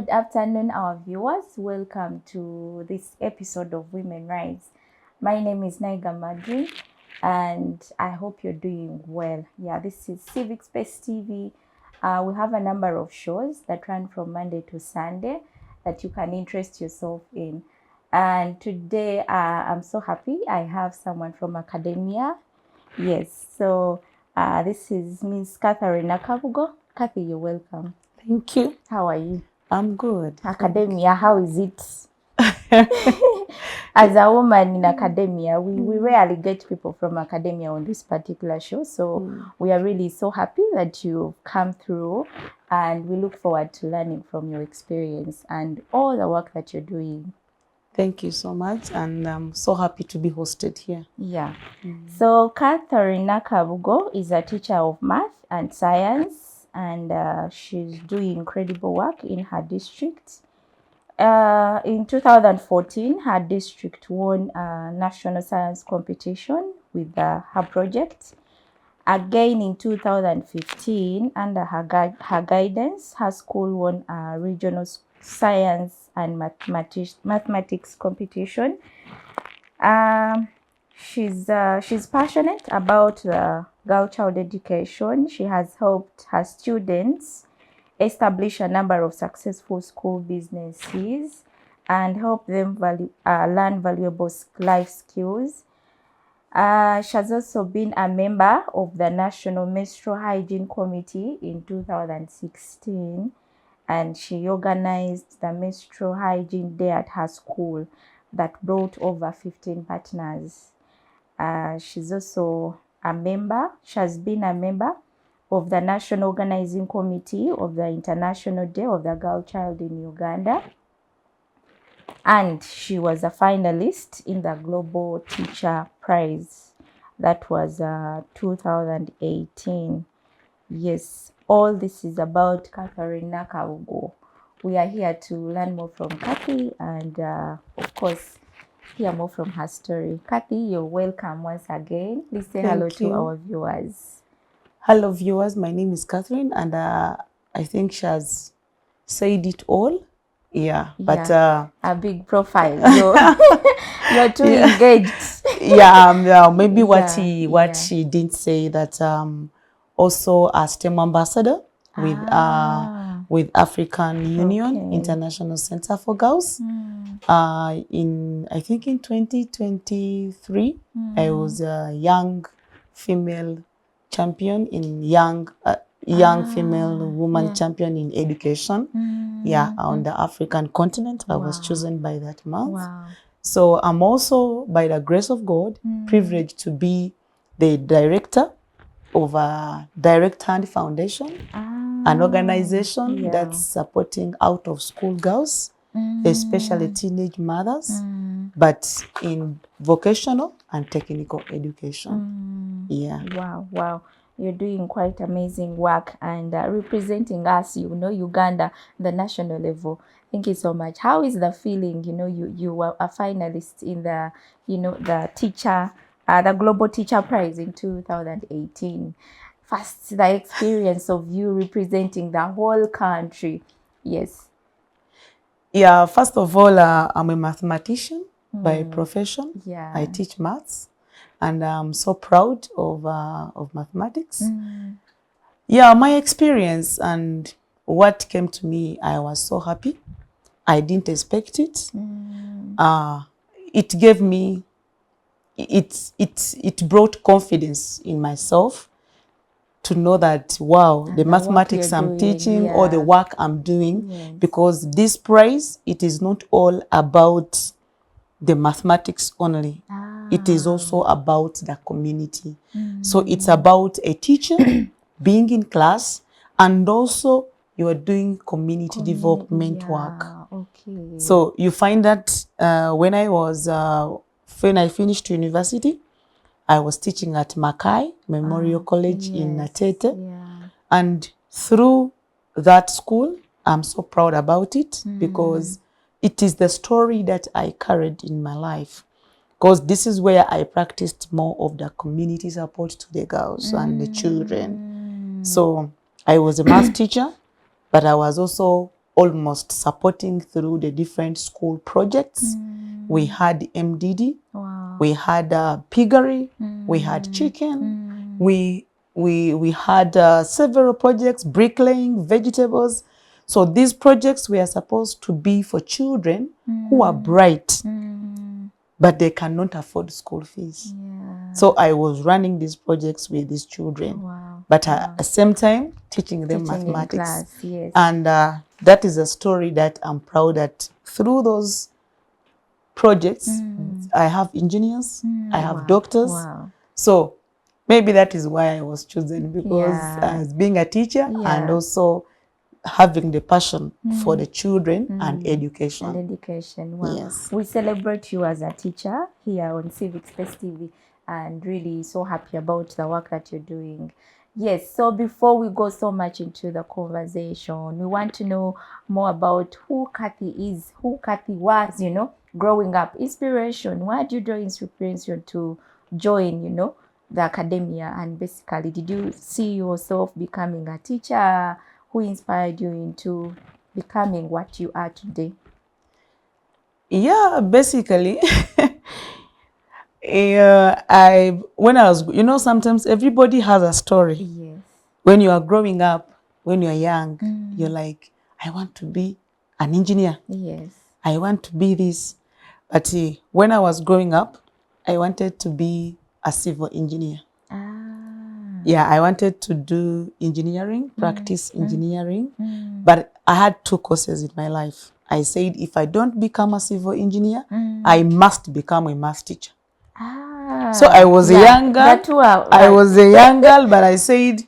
Good afternoon, our viewers. Welcome to this episode of Women Rights. My name is Nakabugo, and I hope you're doing well. Yeah, this is Civic Space TV. We have a number of shows that run from Monday to Sunday that you can interest yourself in. And today, I'm so happy I have someone from academia. Yes, so this is Miss Catherine Nakabugo. Kathy, you're welcome. Thank you. How are you? I'm good. Academia, how is it? As a woman in academia, we rarely get people from academia on this particular show. So we are really so happy that you've come through, and we look forward to learning from your experience and all the work that you're doing. Thank you so much, and I'm so happy to be hosted here. Yeah. So Catherine Nakabugo is a teacher of math and science, and she's doing incredible work in her district. In 2014, her district won a national science competition with her project. Again in 2015, under her guidance, her school won a regional science and mathematics competition. She's passionate about girl child education. She has helped her students establish a number of successful school businesses and help them learn valuable life skills. She has also been a member of the National Menstrual Hygiene Committee in 2016, and she organized the Menstrual Hygiene Day at her school that brought over 15 partners. She's also a member. She has been a member of the National Organizing Committee of the International Day of the Girl Child in Uganda. And she was a finalist in the Global Teacher Prize. That was 2018. Yes, all this is about Catherine Nakabugo. We are here to learn more from Kathy and, of course, hear more from her story. Kathy, you're welcome once again. Please say hello to our viewers. Hello, viewers. My name is Catherine, and I think she has said it all. Yeah, but a big profile. You're too engaged. Maybe what she didn't say, that also a STEM ambassador with African Union International Center for Girls. I think in 2023, I was a young female champion in young female woman champion in education. On the African continent. I was chosen by that month. So I'm also, by the grace of God, privileged to be the director of a Direct Hand Foundation, an organization that's supporting out-of-school girls, especially teenage mothers, but in vocational and technical education. Wow. You're doing quite amazing work and representing us, Uganda, the national level. Thank you so much. How is the feeling? You were a finalist in the, the teacher, the Global Teacher Prize in 2018. First, the experience of you representing the whole country. Yes. Yeah, first of all, I'm a mathematician by profession. I teach maths, and I'm so proud of mathematics. My experience and what came to me, I was so happy. I didn't expect it. It gave me, it brought confidence in myself to know that, wow, the mathematics I'm teaching or the work I'm doing, because this prize, it is not all about the mathematics only. It is also about the community. So it's about a teacher being in class, and also you are doing community development work. So you find that when I finished university, I was teaching at Mackay Memorial College in Natete. And through that school, I'm so proud about it, because it is the story that I carried in my life. Because this is where I practiced more of the community support to the girls and the children. So I was a math teacher, but I was also almost supporting through the different school projects. We had MDD, we had piggery, we had chicken, we had several projects, bricklaying, vegetables. So these projects were supposed to be for children who are bright, but they cannot afford school fees. So I was running these projects with these children, but at the same time teaching them mathematics. In class, yes. And that is a story that I'm proud that through those projects, I have engineers, I have doctors. So maybe that is why I was chosen, because as being a teacher and also having the passion for the children and education. Wow. Yes. We celebrate you as a teacher here on Civic Space TV, and really so happy about the work that you're doing. Yes, so before we go so much into the conversation, we want to know more about who Kathy is, who Kathy was, you know, growing up. Inspiration, why did you draw inspiration to join, you know, the academia? And basically, did you see yourself becoming a teacher? Who inspired you into becoming what you are today? Yeah, basically, when I was, you know, sometimes everybody has a story. Yes. When you are growing up, when you are young, you're like, I want to be an engineer. Yes. I want to be this. But when I was growing up, I wanted to be a civil engineer. Yeah, I wanted to do engineering, practice engineering, but I had two courses in my life. I said, if I don't become a civil engineer, I must become a math teacher. So I was a young girl. I was a young girl, but I said,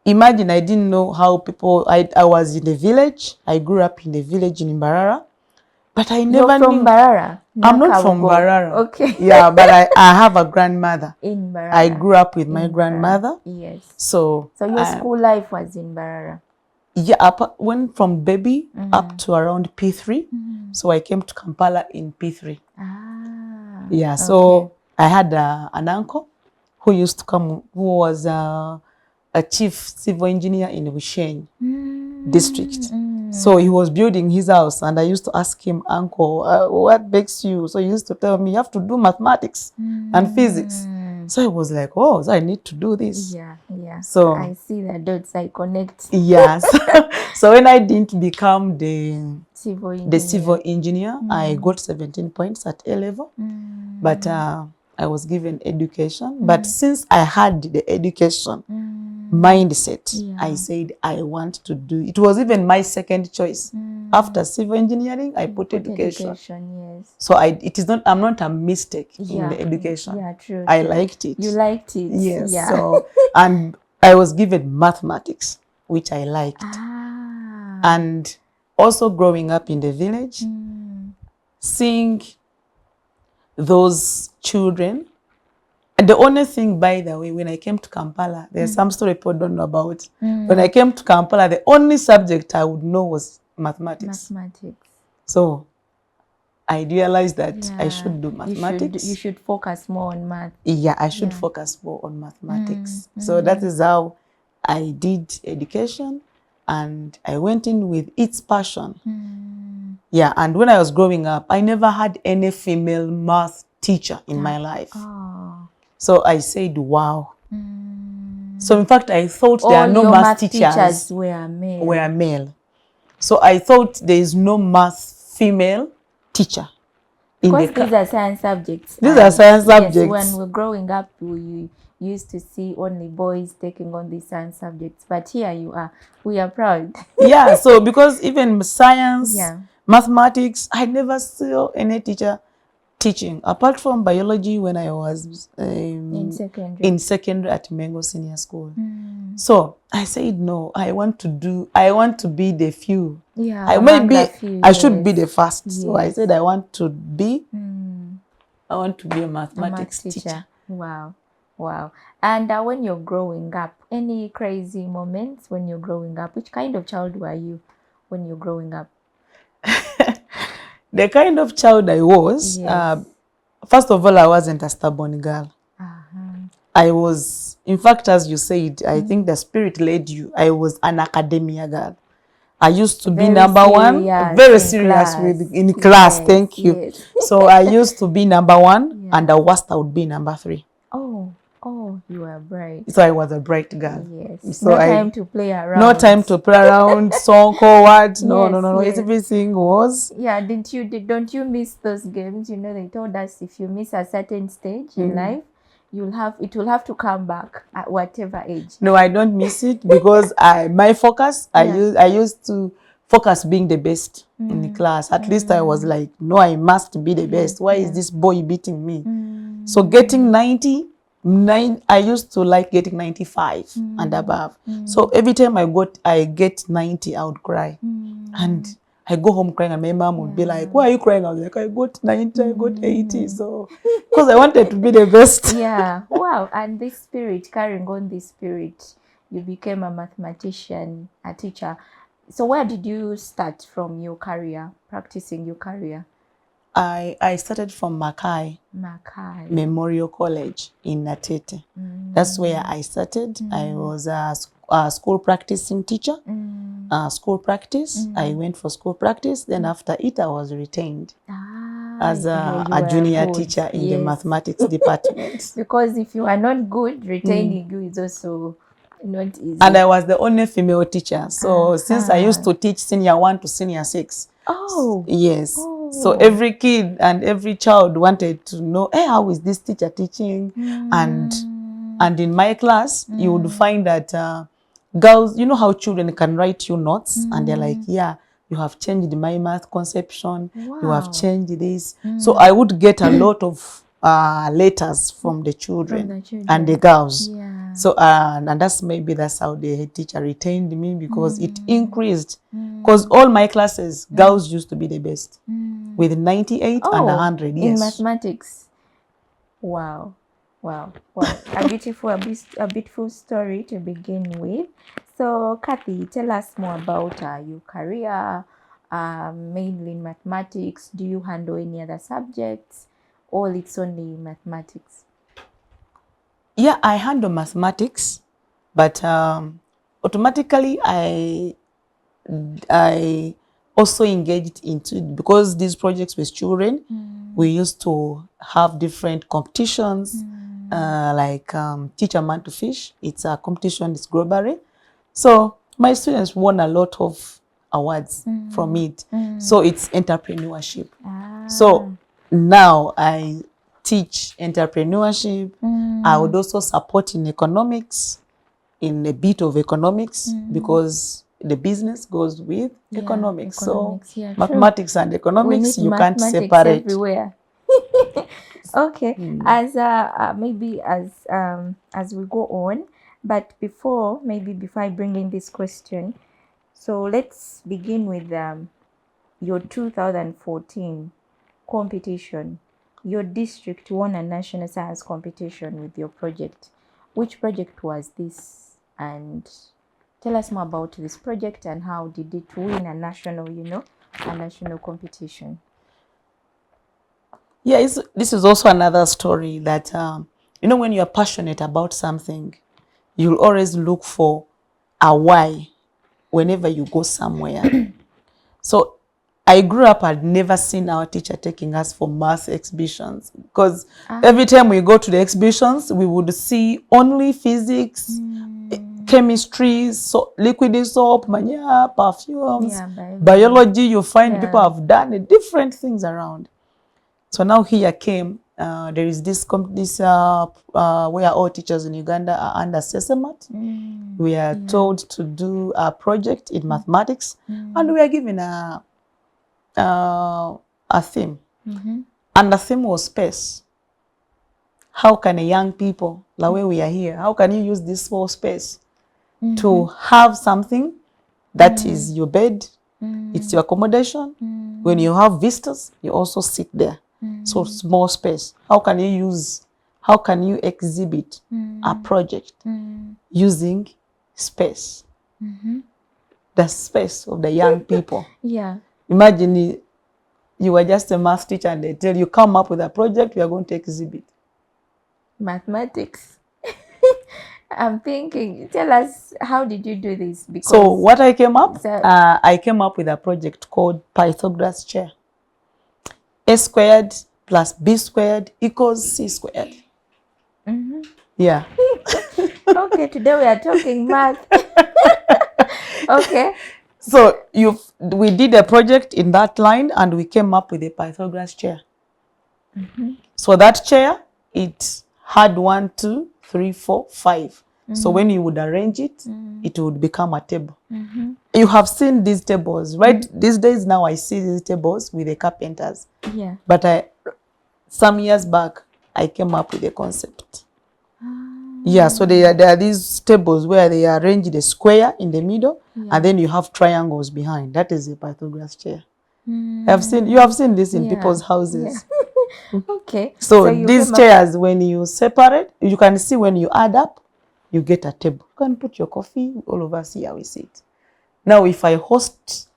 imagine I didn't know how people, I was in the village. I grew up in the village in Mbarara, but I never You're from knew. Mbarara? I'm not from Mbarara. Okay. Yeah, but I have a grandmother. In Mbarara. I grew up with my grandmother. Yes. So your school life was in Mbarara? Yeah, went from baby up to around P3. So I came to Kampala in P3. Yeah, so I had an uncle who used to come, who was a chief civil engineer in Bushenyi district. So he was building his house, and I used to ask him, Uncle, what makes you? So he used to tell me, you have to do mathematics and physics. So I was like, oh, so I need to do this. Yeah. So I see the dots, I connect. Yes. So when I didn't become the civil engineer, I got 17 points at A level. But I was given education. But since I had the education mindset, I said I want to do it. Was even my second choice. After civil engineering, I put education. Yes. So I'm not a mistake in the education. Yeah, true. I liked it. You liked it. Yes. Yeah. So and I was given mathematics, which I liked. And also growing up in the village, seeing those children. And the only thing, by the way, when I came to Kampala, there's some story people don't know about. When I came to Kampala, the only subject I would know was mathematics. So I realized that I should do mathematics. You should focus more on math. Yeah, I should focus more on mathematics. So that is how I did education, and I went in with its passion. Yeah, and when I was growing up, I never had any female math teacher in my life. So I said, wow. So in fact, I thought there are no math teachers were male. So I thought there is no math female teacher. Because these are science subjects. These are science subjects. Yes, when we're growing up, we used to see only boys taking on these science subjects. But here you are. We are proud. Yeah, so because even science, mathematics, I never saw any teacher teaching, apart from biology when I was in secondary at Mengo Senior School. So I said, no, I want to be the few. Yeah, I should be the first. Yes. So I said, I want to be a mathematics teacher. Wow. And when you're growing up, any crazy moments when you're growing up? Which kind of child were you when you're growing up? The kind of child I was, first of all, I wasn't a stubborn girl. I was, in fact, as you said, I think the spirit led you. I was an academia girl. I used to be Very number one, serious very in serious class. in class. Yes, Thank you. yes. So I used to be number one, Yeah. and the worst I would be number 3. Oh, you are bright. So I was a bright girl. Yes. So No time to play around. no time to play around, song or what? No, Yes, no, no, no. yes. Everything was. Yeah, don't you miss those games? You know, they told us if you miss a certain stage in life, it will have to come back at whatever age. No, I don't miss it because my focus, I used to focus being the best in the class. At least I was like, no, I must be the best. Why is this boy beating me? So getting 99, I used to like getting 95 and above. So every time I get 90, I would cry. And I go home crying, and my mom would be like, why are you crying? I was like, I got 90, I got 80. So, because I wanted to be the best. Yeah. Wow. And this spirit, carrying on this spirit, you became a mathematician, a teacher. So where did you start from your career, practicing your career? I started from Makai Memorial College in Natete. That's where I started. I was a school practicing teacher. School practice. I went for school practice. Then after it, I was retained as a junior teacher in the mathematics department. Because if you are not good, retaining you is also not easy. And I was the only female teacher. So since I used to teach senior 1 to senior 6. Oh. Yes. Oh. So every kid and every child wanted to know, hey, how is this teacher teaching? And in my class, you would find that girls, you know how children can write you notes and they're like, yeah, you have changed my math conception. Wow. You have changed this. So I would get a lot of letters from the children, and the girls. Yeah. So and that's how the head teacher retained me, because it increased. Because all my classes, girls used to be the best with 98 and 100. Yes. In mathematics. Wow. Wow. Wow. A beautiful story to begin with. So, Kathy, tell us more about your career, mainly in mathematics. Do you handle any other subjects, or it's only mathematics? Yeah, I handle mathematics, but automatically I also engaged into, because these projects with children, we used to have different competitions, like Teach a Man to Fish. It's a competition, it's globally. So my students won a lot of awards from it. So it's entrepreneurship. So now I teach entrepreneurship. I would also support in economics, in a bit of economics, because the business goes with economics. So mathematics and economics, you can't separate. Everywhere. Okay. As maybe as we go on, but before I bring in this question, so let's begin with your 2014 competition. Your district won a national science competition with your project. Which project was this? And tell us more about this project and how did it win a national, a national competition? Yeah, this is also another story that, when you're passionate about something, you'll always look for a why whenever you go somewhere. So I grew up, I'd never seen our teacher taking us for math exhibitions, because every time we go to the exhibitions, we would see only physics, chemistry, liquid soap, mania, perfumes, biology. You find people have done different things around. So now here came, there is this where all teachers in Uganda are under SESEMAT. We are told to do a project in mathematics, and we are given a theme. And the theme was space. How can a young people, the way we are here, how can you use this small space to have something that is your bed, it's your accommodation. When you have visitors, you also sit there. So small space. How can you exhibit a project using space? The space of the young people. Yeah. Imagine you were just a math teacher and they tell you, come up with a project we are going to exhibit. Mathematics. I'm thinking, tell us, how did you do this? Because So what I came up, so, I came up with a project called Pythagoras chair. A squared plus B squared equals C squared. Yeah. okay, today we are talking math. Okay. So we did a project in that line and we came up with a Pythagoras chair. So that chair, it had 1, 2, 3, 4, 5. So when you would arrange it, it would become a table. You have seen these tables, right? These days now I see these tables with the carpenters. Yeah. But some years back, I came up with a concept. Yeah, so there are these tables where they arrange the square in the middle, and then you have triangles behind. That is a Pythagoras chair. You have seen this in people's houses. Yeah. Okay. So you these came up- chairs, when you separate, you can see when you add up, you get a table. You can put your coffee, all of us here, we sit. Now, if I host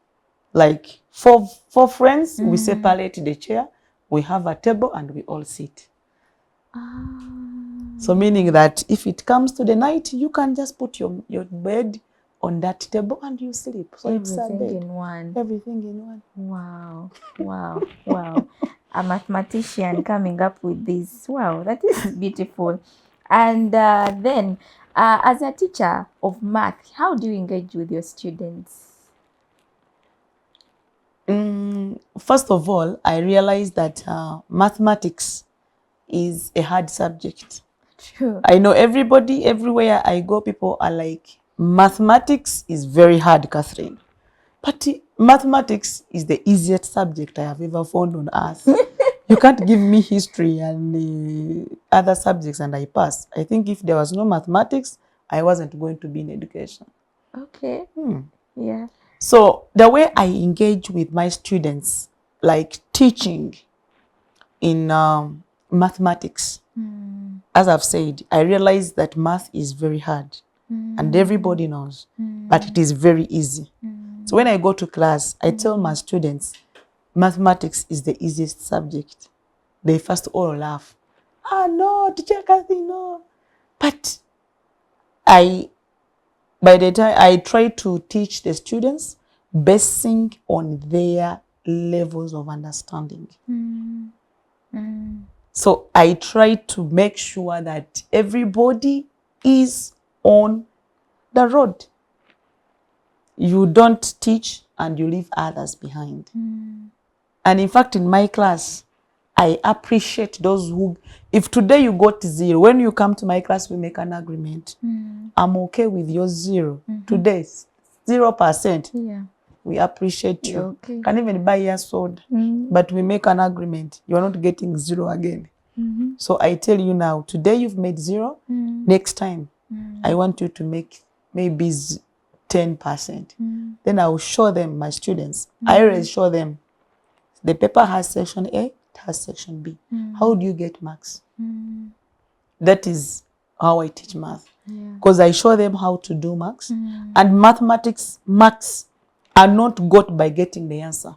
like four friends, we separate the chair, we have a table and we all sit. So meaning that if it comes to the night, you can just put your bed on that table and you sleep. So it's a everything bed. in one. Everything in one. Wow. Wow. Wow. A mathematician coming up with this. Wow, that is beautiful. And then, as a teacher of math, how do you engage with your students? First of all, I realized that mathematics is a hard subject. True. I know everybody, everywhere I go, people are like, mathematics is very hard, Catherine. But mathematics is the easiest subject I have ever found on earth. You can't give me history and other subjects and I pass. I think if there was no mathematics, I wasn't going to be in education. Okay. Yeah. So the way I engage with my students, like teaching in mathematics, as I've said, I realize that math is very hard and everybody knows, but it is very easy. So when I go to class, I tell my students, mathematics is the easiest subject. They first all laugh. No, teacher Kathy, no. But by the time I try to teach the students, basing on their levels of understanding. So I try to make sure that everybody is on the road. You don't teach and you leave others behind. And in fact, in my class, I appreciate those who, if today you got 0, when you come to my class, we make an agreement. I'm okay with your 0. Today, 0%. Yeah. We appreciate you. Okay. Can even buy your soda. But we make an agreement. You are not getting 0 again. So I tell you now, today you've made 0. Next time, I want you to make maybe 10%. Then I will show them, my students. I always show them. The paper has section A, it has section B. How do you get marks? That is how I teach math. Because I show them how to do maths. And mathematics, marks are not got by getting the answer.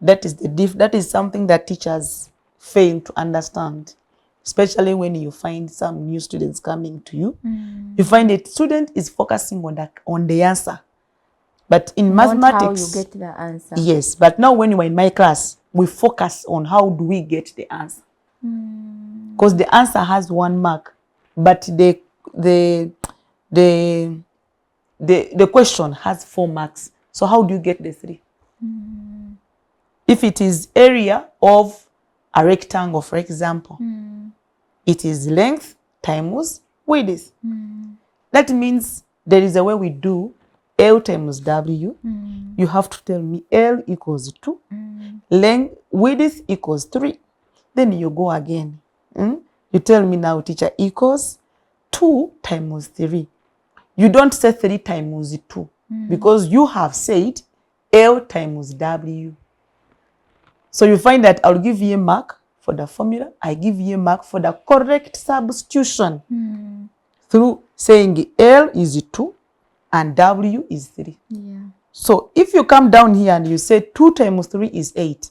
That is that is something that teachers fail to understand. Especially when you find some new students coming to you. You find a student is focusing on the answer. But in mathematics, how you get the answer. Yes, but now when you are in my class, we focus on how do we get the answer. Because the answer has 1 mark, but the question has 4 marks. So how do you get the 3? If it is area of a rectangle, for example, it is length times width. That means there is a way we do L times W. You have to tell me L equals 2. Length, width equals 3. Then you go again. You tell me now, teacher, equals 2 times 3. You don't say 3 times 2 because you have said L times W. So you find that I'll give you a mark for the formula. I give you a mark for the correct substitution through saying L is 2 and W is 3. Yeah. So if you come down here and you say 2 times 3 is 8,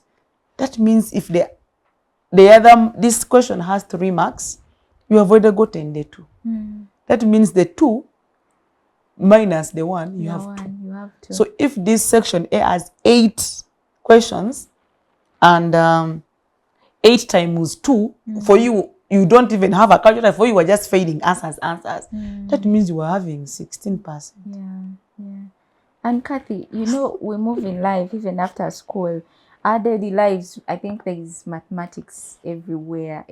that means if this question has 3 marks, you have already gotten the 2. that means the 2 minus the 1, you have 2. You have to. So if this section A has 8 questions and 8 times 2, for you, you don't even have a calculator. For you are just fading answers. That means you are having 16%. Yeah. And Kathy, you know, we move in life even after school. Our daily lives, I think there is mathematics everywhere.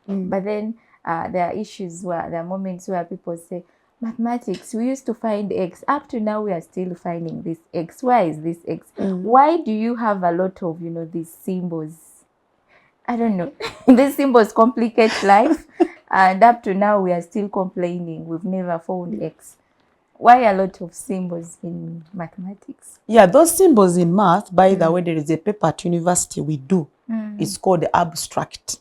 But then there are issues where there are moments where people say, mathematics, we used to find X. Up to now, we are still finding this X. Why is this X? Why do you have a lot of, you know, these symbols? I don't know. These symbols complicate life. And up to now, we are still complaining. We've never found X. Why a lot of symbols in mathematics? Yeah, those symbols in math, by the way, there is a paper at university we do. It's called the abstract.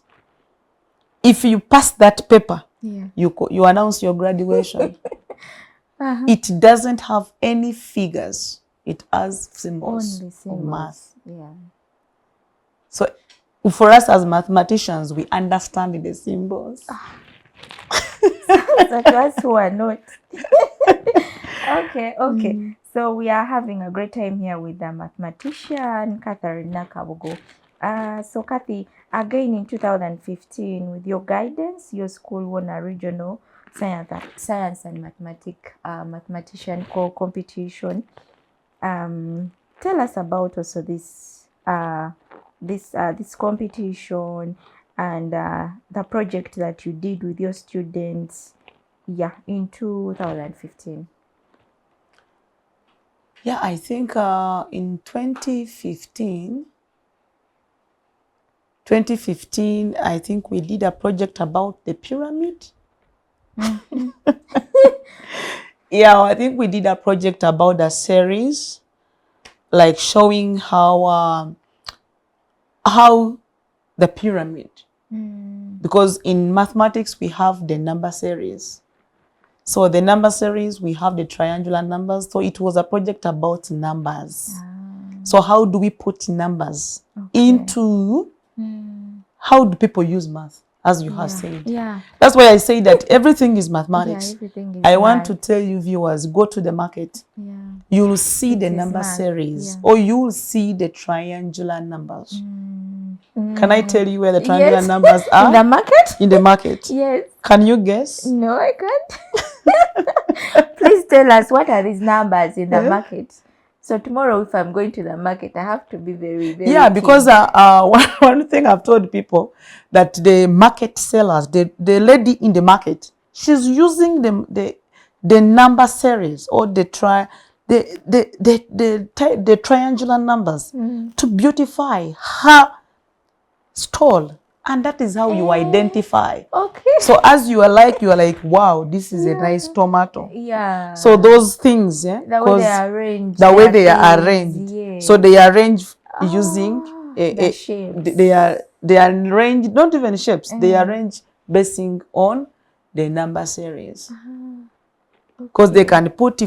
If you pass that paper, you announce your graduation. It doesn't have any figures. It has symbols. Only symbols. Of math. Yeah. So for us as mathematicians, we understand the symbols. So to us who are not. Okay. So we are having a great time here with the mathematician, Catherine Nakabugo. So Kathy, again in 2015, with your guidance, your school won a regional science and mathematician competition. Tell us about also this competition and the project that you did with your students, in 2015. Yeah, I think in 2015, I think we did a project about the pyramid. Yeah, I think we did a project about a series, like showing how the pyramid, because in mathematics we have the number series. So the number series, we have the triangular numbers. So it was a project about numbers. So how do we put numbers into, how do people use math, as you have said? Yeah. That's why I say that everything is mathematics. Yeah, everything is I want to tell you viewers, go to the market. Yeah. You will see the number math. series, or you will see the triangular numbers. Can I tell you where the triangular numbers are? In the market? In the market. Yes. Can you guess? No, I can't. Please tell us, what are these numbers in the market? So tomorrow, if I'm going to the market, I have to be very, very keen. Because one thing I've told people, that the market sellers, the lady in the market, she's using the number series or the triangular numbers to beautify her stall. And that is how you identify. Okay. So as you are like, wow, this is a nice tomato. Yeah. So those things, the way they are arranged. The way they are arranged. Yeah. So they are arranged using the shapes. they are arranged, not even shapes. They are arranged basing on the number series. Because they can put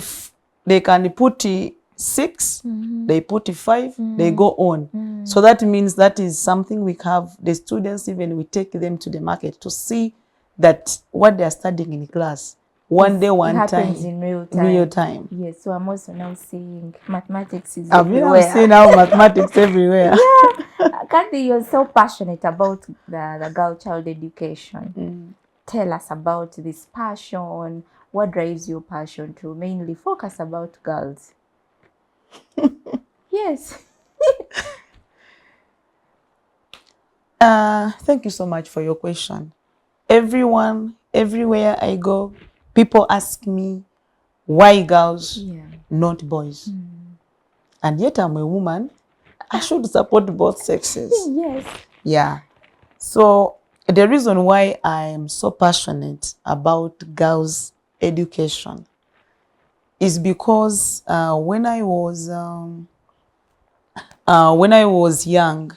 6, they put 5, they go on. So that means that is something we have the students, even we take them to the market to see that what they are studying in class, one day, one time, happens in real time. Yes, so I'm also now seeing mathematics is everywhere. I'm seeing now mathematics everywhere. Yeah. Kathy, you're so passionate about the girl child education. Tell us about this passion. What drives your passion to mainly focus about girls? Yes. Thank you so much for your question. Everywhere I go, people ask me, why girls, not boys? And yet I'm a woman. I should support both sexes. Yes. Yeah. So the reason why I am so passionate about girls' education is because when I was young,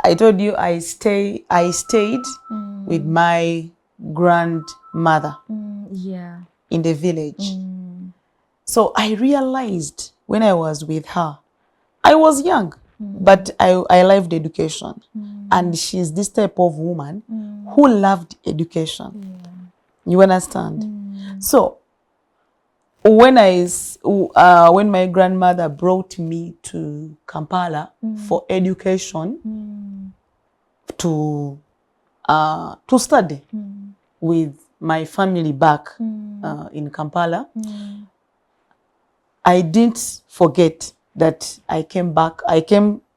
I told you I stayed with my grandmother in the village. So I realized when I was with her, I was young, but I loved education. And she's this type of woman who loved education. You understand? So when when my grandmother brought me to Kampala for education, to study with my family back in Kampala, I didn't forget that I came back.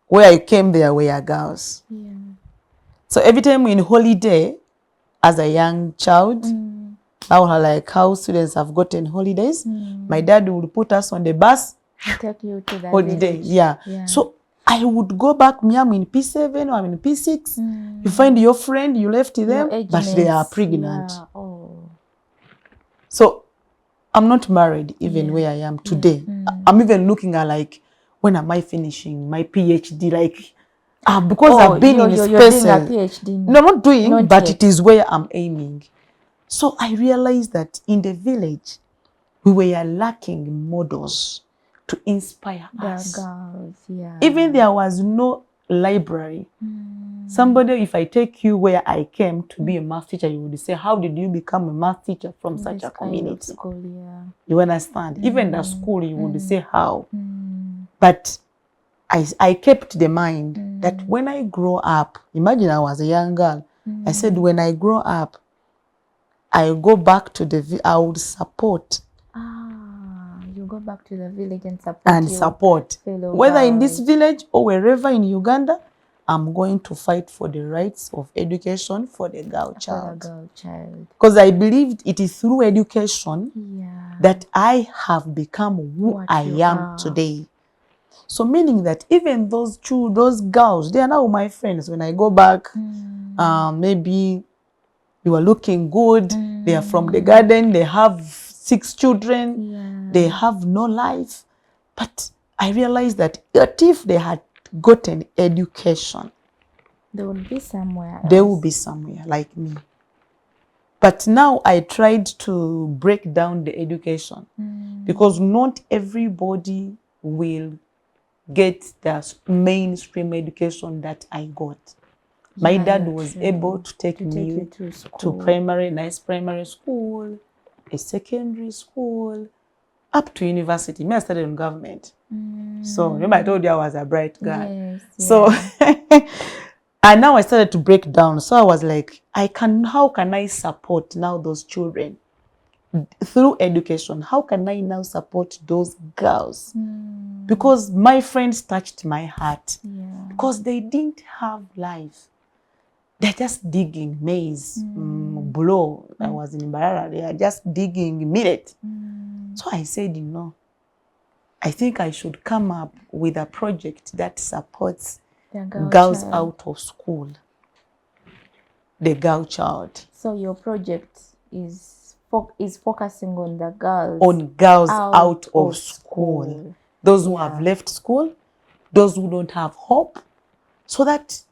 Where I came, there were girls. Yeah. So every time in holiday, as a young child, like how students have gotten holidays, my dad would put us on the bus. Take you to the holiday. village. Yeah. So I would go back. Me, I'm in P7 or I'm in P6. You find your friend, you left them, but they are pregnant. Yeah. Oh. So I'm not married even where I am today. I'm even looking at like, when am I finishing my PhD? Like, because I've been in space. You're doing a PhD. No, I'm not doing, not but yet. it is where I'm aiming. So I realized that in the village, we were lacking models to inspire us. Girls, yeah. Even there was no library. Somebody, if I take you where I came to be a math teacher, you would say, how did you become a math teacher from such a community? School, yeah. You understand? Even the school, you would say how. But I kept the mind that when I grow up, imagine I was a young girl. I said, when I grow up, I go back to I would support. You go back to the village and support. Whether in this village or wherever in Uganda, I'm going to fight for the rights of education for the girl child. Because I believed it is through education that I have become who I am today. So meaning that even those girls, they are now my friends. When I go back, maybe you are looking good. They are from the garden. They have 6 children. They have no life. But I realized that if they had gotten education, they would be somewhere else. They would be somewhere like me. But now I tried to break down the education because not everybody will get the mainstream education that I got. My dad was able to take me to nice primary school, a secondary school, up to university. Me, I studied in government. So remember I told you I was a bright girl. So and now I started to break down. So I was like, how can I support now those children through education? How can I now support those girls? Because my friends touched my heart. Because they didn't have life. They're just digging maize, bulo. I was in Barara. They are just digging millet. So I said, I think I should come up with a project that supports girls out of school. The girl child. So your project is focusing on the girls. On girls out of school. Those who have left school, those who don't have hope, so that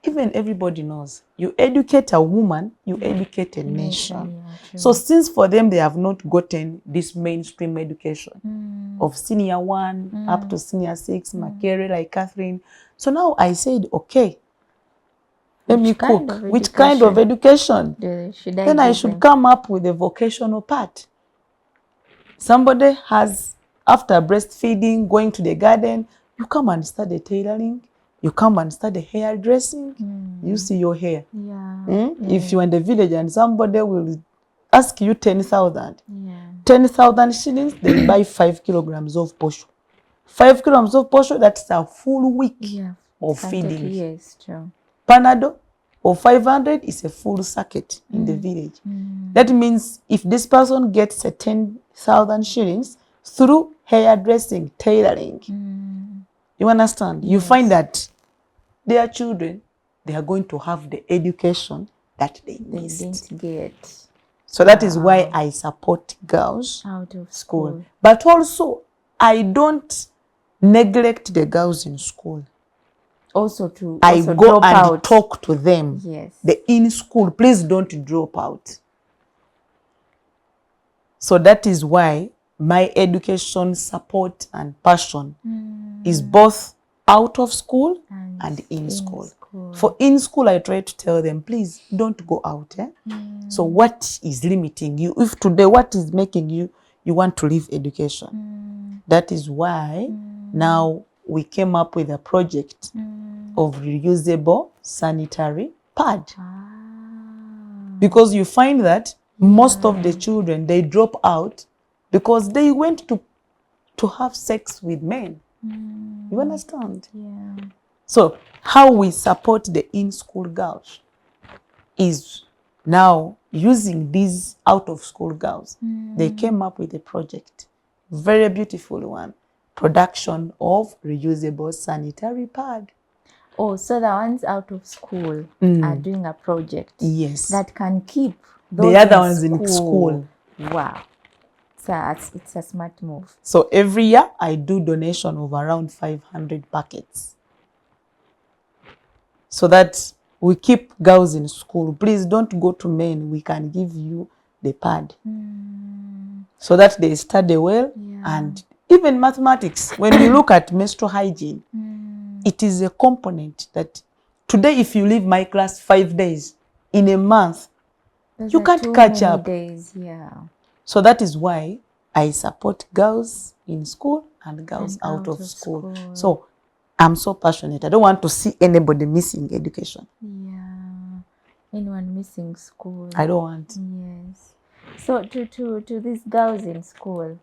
even everybody knows, you educate a woman, you educate a nation. So since for them, they have not gotten this mainstream education of senior 1 up to senior 6, Makere, like Catherine. So now I said, okay, let me cook. Which kind of education? Then I should come up with a vocational part. Somebody has, after breastfeeding, going to the garden, you come and study tailoring. You come and study hairdressing. You see your hair. If you're in the village and somebody will ask you 10,000. 10,000 shillings, they buy 5 kilograms of posho. 5 kilograms of posho, that's a full week of feeding. Yes, true. Panado or 500 is a full circuit in the village. That means if this person gets a 10,000 shillings through hairdressing, tailoring, you understand? You find that their children, they are going to have the education that they missed. Didn't get. So that is why I support girls out of school. But also, I don't neglect the girls in school. I go and talk to them. The in school, please don't drop out. So that is why my education support and passion is both out of school and in school. For in school, I try to tell them, please don't go out. So what is limiting you? If today, what is making you want to leave education? That is why now we came up with a project of reusable sanitary pad. Because you find that most of the children, they drop out because they went to have sex with men. You understand? Yeah. So how we support the in-school girls is now using these out-of-school girls. They came up with a project, very beautiful one, production of reusable sanitary pad. Oh, so the ones out of school are doing a project that can keep those the other ones in school. Wow. So it's a smart move. So every year I do donation of around 500 buckets so that we keep girls in school. Please don't go to men. We can give you the pad so that they study well. And even mathematics, when you look at menstrual hygiene, it is a component that today if you leave my class 5 days in a month, you can't catch up. Days, yeah. So that is why I support girls in school and girls out of school. So I'm so passionate. I don't want to see anybody missing education. Yeah. Anyone missing school. I don't want. Yes. So to these girls in school,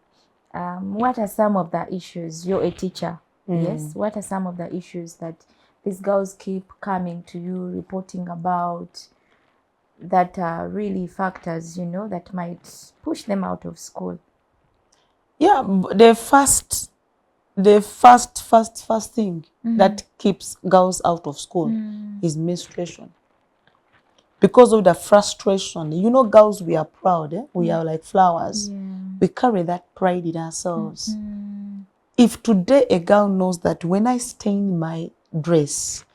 what are some of the issues? You're a teacher. Yes. What are some of the issues that these girls keep coming to you, reporting about, that are really factors, that might push them out of school? Yeah, the first thing that keeps girls out of school is menstruation. Because of the frustration, girls, we are proud. We are like flowers. We carry that pride in ourselves. If today a girl knows that when I stain my dress,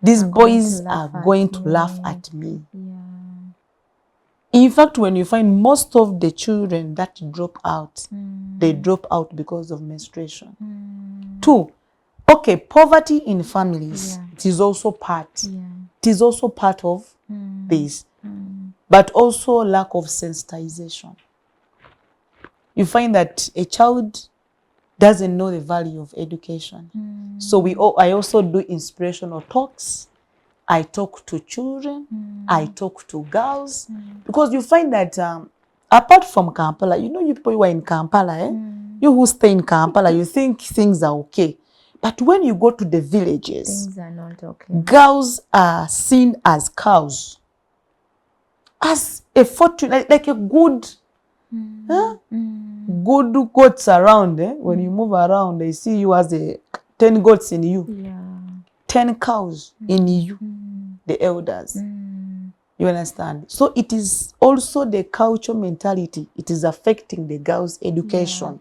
these boys are going to laugh at me. In fact, when you find most of the children that drop out, they drop out because of menstruation. 2, okay, poverty in families, it is also part. It is also part of this. But also lack of sensitization. You find that a child doesn't know the value of education. So I also do inspirational talks. I talk to children. I talk to girls. Because you find that apart from Kampala, you people who are in Kampala, you who stay in Kampala, you think things are okay. But when you go to the villages, things are not okay. Girls are seen as cows, as a fortune, like a good, good goats around. When you move around, they see you as 10 goats in you, 10 cows in you, the elders. You understand? So it is also the culture mentality. It is affecting the girls' education.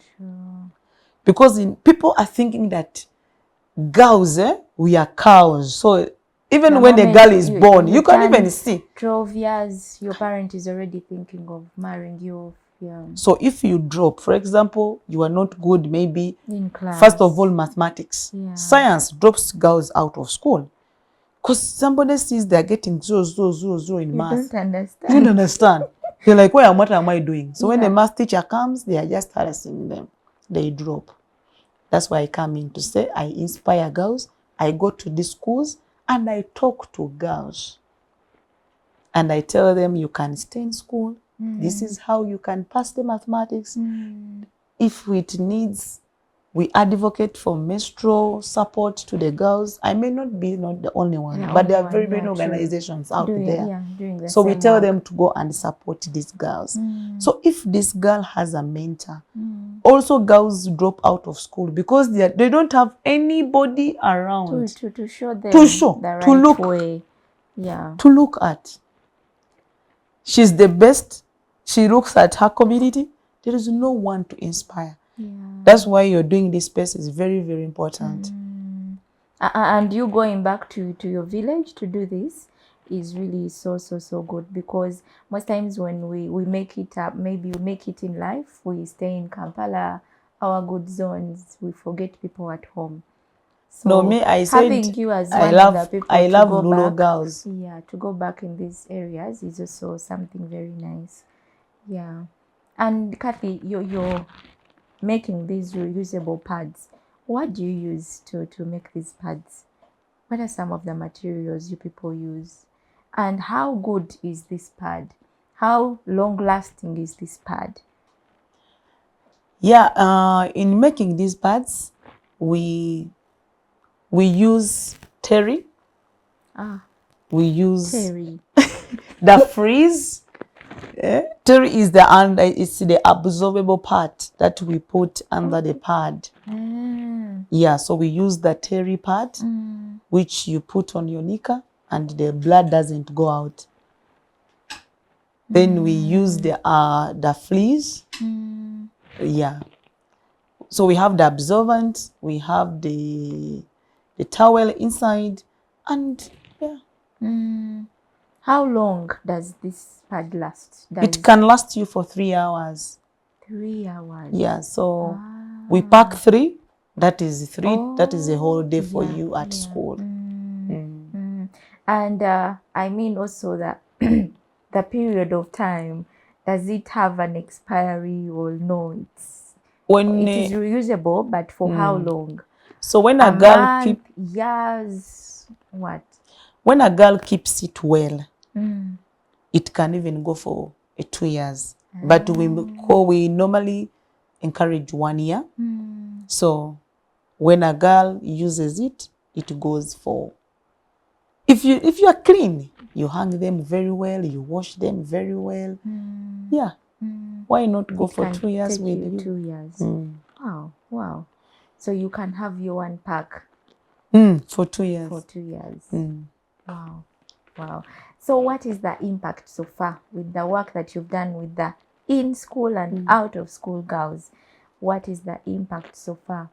Because people are thinking that girls, we are cows. So even when a girl is born, you can't even see. 12 years, your parent is already thinking of marrying you. So if you drop, for example, you are not good maybe in class. First of all, mathematics. Science drops girls out of school. Because somebody sees they're getting 0, 0, 0, 0 in math. You don't understand. You don't understand. They're like, what am I doing? So when the math teacher comes, they are just harassing them. They drop. That's why I come in to say I inspire girls. I go to these schools and I talk to girls. And I tell them, you can stay in school. This is how you can pass the mathematics. If it needs, we advocate for menstrual support to the girls. I may not be the only one, but there are very many organizations out there. So we tell them to go and support these girls. So if this girl has a mentor, also girls drop out of school because they don't have anybody around to show them the right way. To look at. She's the best. She looks at her community. There is no one to inspire. That's why you're doing this space is very, very important. And you going back to your village to do this is really so good, because most times when we make it up, maybe we make it in life, we stay in Kampala, our good zones, we forget people at home. So no, me, I having said you as one of the people I to love go Lulo back, girls. yeah, to go back in these areas is also something very nice. Yeah. And Kathy, you're making these reusable pads. What do you use to make these pads? What are some of the materials you people use? And how good is this pad? How long lasting is this pad? Yeah, in making these pads, we use terry. We use Terry. the freeze. Terry is it's the absorbable part that we put under the pad. Yeah, so we use the terry pad, which you put on your knicker and the blood doesn't go out. Then we use the fleece. Yeah. So we have the absorbent, we have the towel inside, and yeah. How long does this pad last? It can last you for 3 hours. 3 hours. Yeah, so we pack 3. That is 3. Oh, that is a whole day for you at school. And I mean also that the period of time, does it have an expiry or no? It is reusable, but for how long? So when a month, years, what? When a girl keeps it well, it can even go for 2 years. But we normally encourage 1 year. So when a girl uses it, it goes for, if you are clean, you hang them very well, you wash them very well. Yeah. Why not go for 2 years with you? 2 years. Wow. So you can have your one pack for 2 years. For 2 years. Wow. So what is the impact so far with the work that you've done with the in school and out of school girls? What is the impact so far?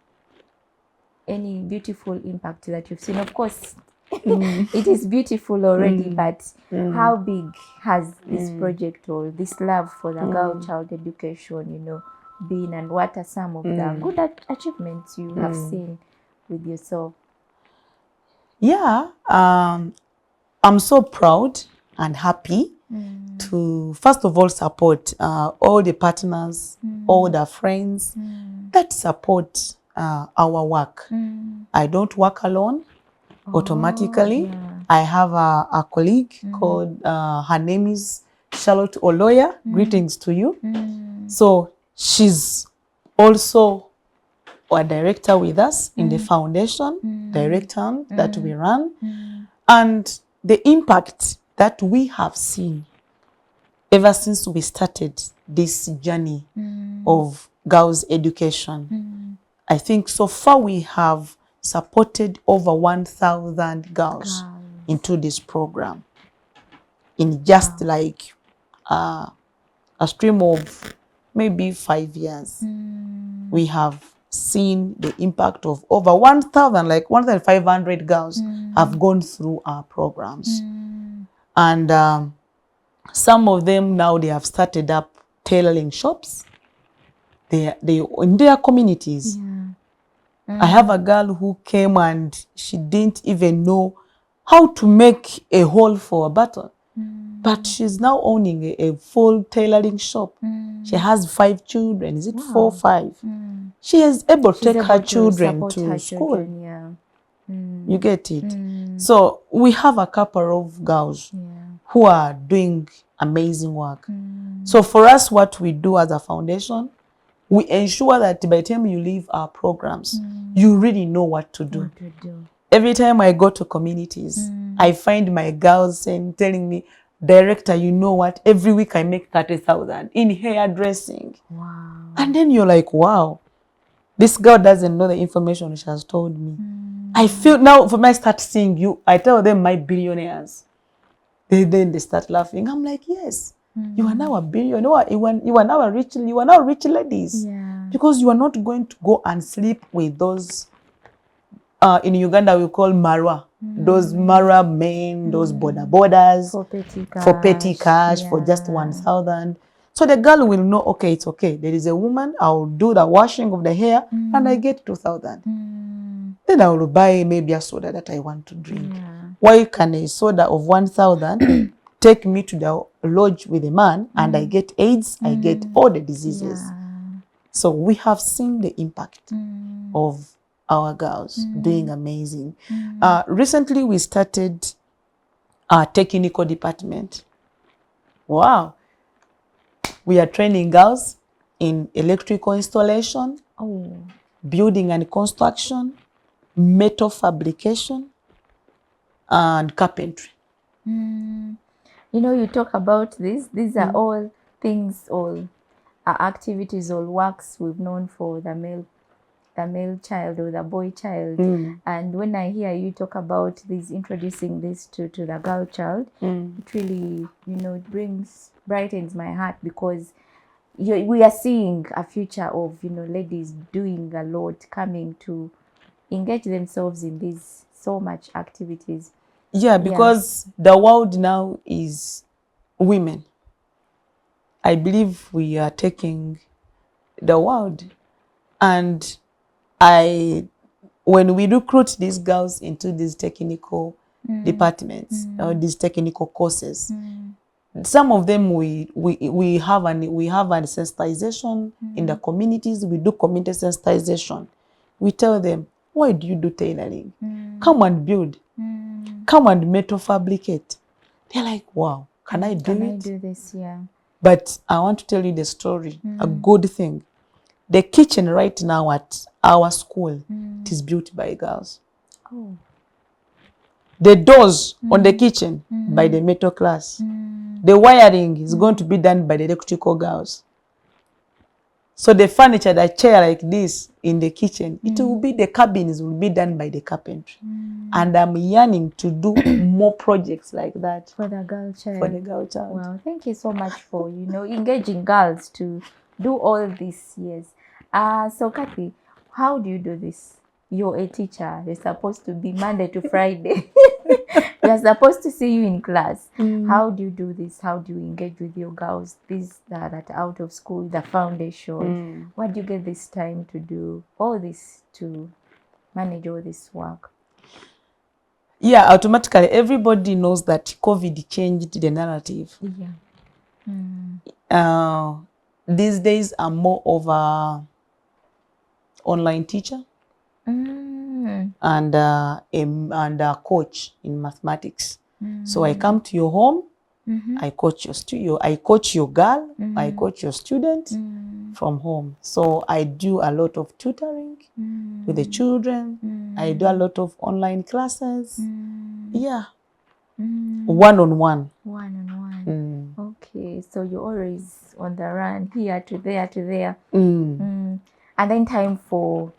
Any beautiful impact that you've seen? Of course, it is beautiful already, but how big has this project or this love for the girl child education, been, and what are some of the good achievements you have seen with yourself? Yeah, I'm so proud and happy to, first of all, support all the partners, all the friends that support our work. I don't work alone automatically. I have a colleague called, her name is Charlotte Oloya. Greetings to you. So she's also a director with us in the foundation, director that we run. And the impact that we have seen ever since we started this journey of girls' education, I think so far we have supported over 1,000 girls into this program in just like a stream of maybe 5 years. We have seen the impact of over 1,000, like 1,500 girls have gone through our programs. And some of them now, they have started up tailoring shops. They in their communities. I have a girl who came and she didn't even know how to make a hole for a button. But she's now owning a full tailoring shop. She has 5 children. Is it 4 or 5? She is able to take her children to school. You get it? So we have a couple of girls who are doing amazing work. So for us, what we do as a foundation, we ensure that by the time you leave our programs, you really know what to do. Every time I go to communities, I find my girls telling me, "Director, you know what? Every week I make 30,000 in hairdressing." Wow. And then you're like, wow, this girl doesn't know the information she has told me. I feel now, for me, I start seeing you, I tell them my billionaires. Then they start laughing. I'm like, yes, you are now a billionaire. You are now rich ladies. Because you are not going to go and sleep with those, in Uganda we call marwa. Those marwa men, those borders for petty cash, for just 1,000. So the girl will know, okay, it's okay. There is a woman, I'll do the washing of the hair and I get 2,000. then I will buy maybe a soda that I want to drink. Why can a soda of 1,000 take me to the lodge with a man and I get AIDS, I get all the diseases? So we have seen the impact of our girls doing amazing. Recently, we started our technical department. Wow. We are training girls in electrical installation, building and construction, metal fabrication, and carpentry. You know, you talk about this. These are all things, all activities, all works we've known for the male child or the boy child. And when I hear you talk about this, introducing this to the girl child, it really, you know, it brightens my heart, because we are seeing a future of, you know, ladies doing a lot, coming to engage themselves in these so much activities. Yeah, because the world now is women. I believe we are taking the world. And when we recruit these girls into these technical departments or these technical courses, some of them we have a sensitization in the communities. We do community sensitization. We tell them, why do you do tailoring? Come and build. Come and metal fabricate. They're like, wow, can I do it? Can I do this? Yeah. But I want to tell you the story, a good thing. The kitchen right now at our school, it is built by girls. The doors on the kitchen by the metal class. The wiring is going to be done by the electrical girls. So the furniture, the chair like this in the kitchen, it will be, the cabins will be done by the carpentry. And I'm yearning to do more projects like that. For the girl child. For the girl child. Wow, thank you so much for, you know, engaging girls to do all this. Yes. So Kathy, how do you do this? You're a teacher. You're supposed to be Monday to Friday. We are supposed to see you in class. How do you do this? How do you engage with your girls? These that are out of school, the foundation. What do you get this time to do all this, to manage all this work? Yeah, automatically everybody knows that COVID changed the narrative. Yeah. These days I'm more of a online teacher and a coach in mathematics. So I come to your home, I coach your studio, I coach your girl, I coach your student from home. So I do a lot of tutoring with the children. I do a lot of online classes. Yeah. One-on-one. One-on-one. Okay, so you're always on the run, here to there to there. And then time for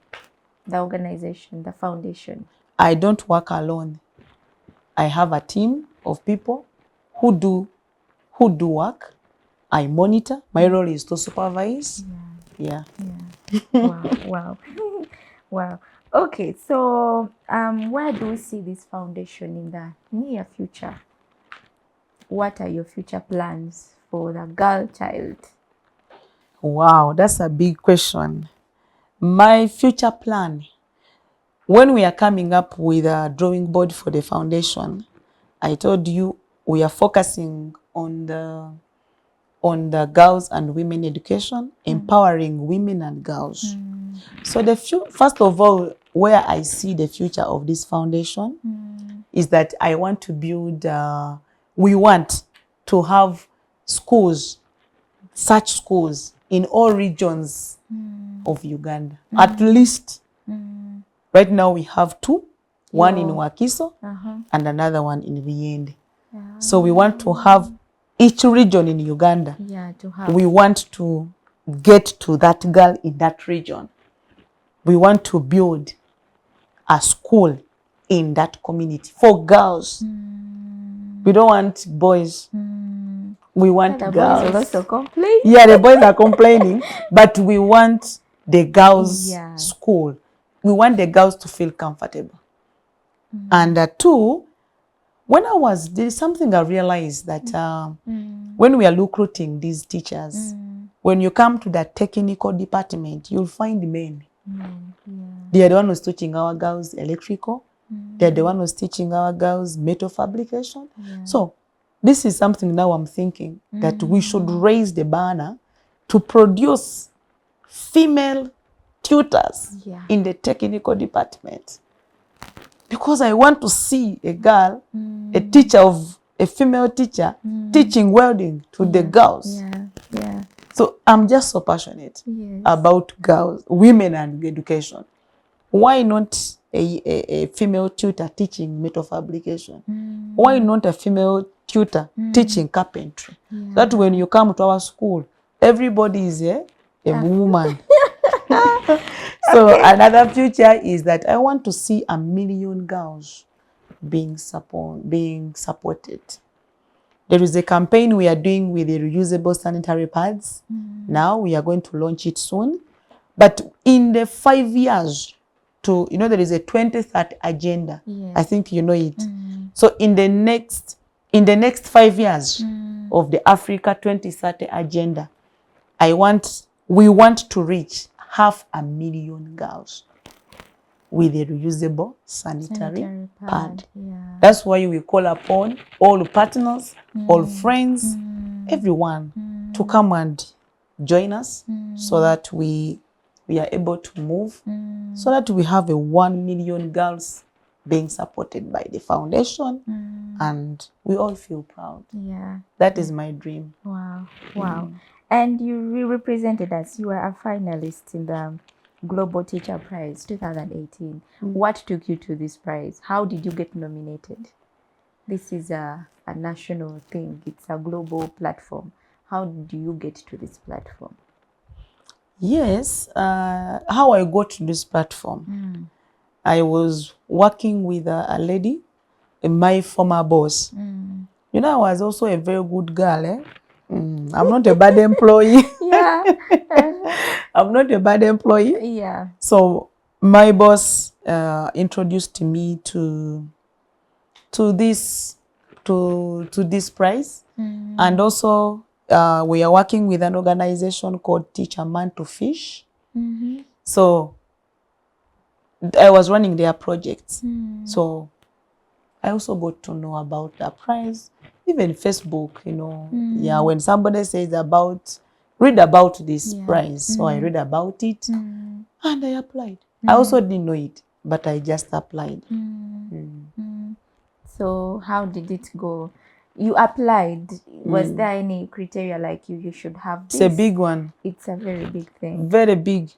the organization, the foundation. I don't work alone. I have a team of people who do work. I monitor. My role is to supervise. Yeah. Wow. Wow. Okay, so where do we see this foundation in the near future? What are your future plans for the girl child? Wow, that's a big question. My future plan, when we are coming up with a drawing board for the foundation, I told you we are focusing on the girls and women education, empowering women and girls. So first of all, where I see the future of this foundation is that I want to build, we want to have schools, such schools in all regions of Uganda. At least, right now we have two, one in Wakiso and another one in Viende. So we want to have each region in Uganda. We want to get to that girl in that region. We want to build a school in that community for girls. We don't want boys. We want the girls. Boys also complain. Yeah, the boys are complaining, but we want the girls' school. We want the girls to feel comfortable. And two, there's something I realized that when we are recruiting these teachers, when you come to the technical department, you'll find men. They are the one who's teaching our girls electrical. They're the one who's teaching our girls metal fabrication. So this is something now I'm thinking that we should raise the banner to produce female tutors in the technical department. Because I want to see a girl, a teacher of a female teacher teaching welding to the girls. So I'm just so passionate about girls, women and education. Why not a female tutor teaching metal fabrication? Why not a female tutor teaching carpentry? That when you come to our school, everybody is a woman. So another future is that I want to see 1 million girls being supported. There is a campaign we are doing with the reusable sanitary pads. Now we are going to launch it soon. But in the 5 years to, there is a 2030 agenda. I think you know it. So in the next 5 years of the Africa 2030 agenda, we want to reach 500,000 girls with a reusable sanitary pad. That's why we call upon all partners, all friends, everyone to come and join us so that we are able to move, so that we have 1 million girls being supported by the foundation, and we all feel proud. That is my dream. Wow. And you represented us. You were a finalist in the Global Teacher Prize 2018. What took you to this prize? How did you get nominated? This is a national thing. It's a global platform. How do you get to this platform? Yes, how I got to this platform. I was working with a lady, my former boss. I was also a very good girl. I'm not a bad employee. I'm not a bad employee. So my boss introduced me to this prize, and also we are working with an organization called Teach a Man to Fish. So I was running their projects. So I also got to know about the prize, even Facebook, when somebody says read about this prize. So I read about it and I applied. I also didn't know it, but I just applied. So how did it go? You applied. Was there any criteria like you should have this? It's a big one. It's a very big thing. Very big.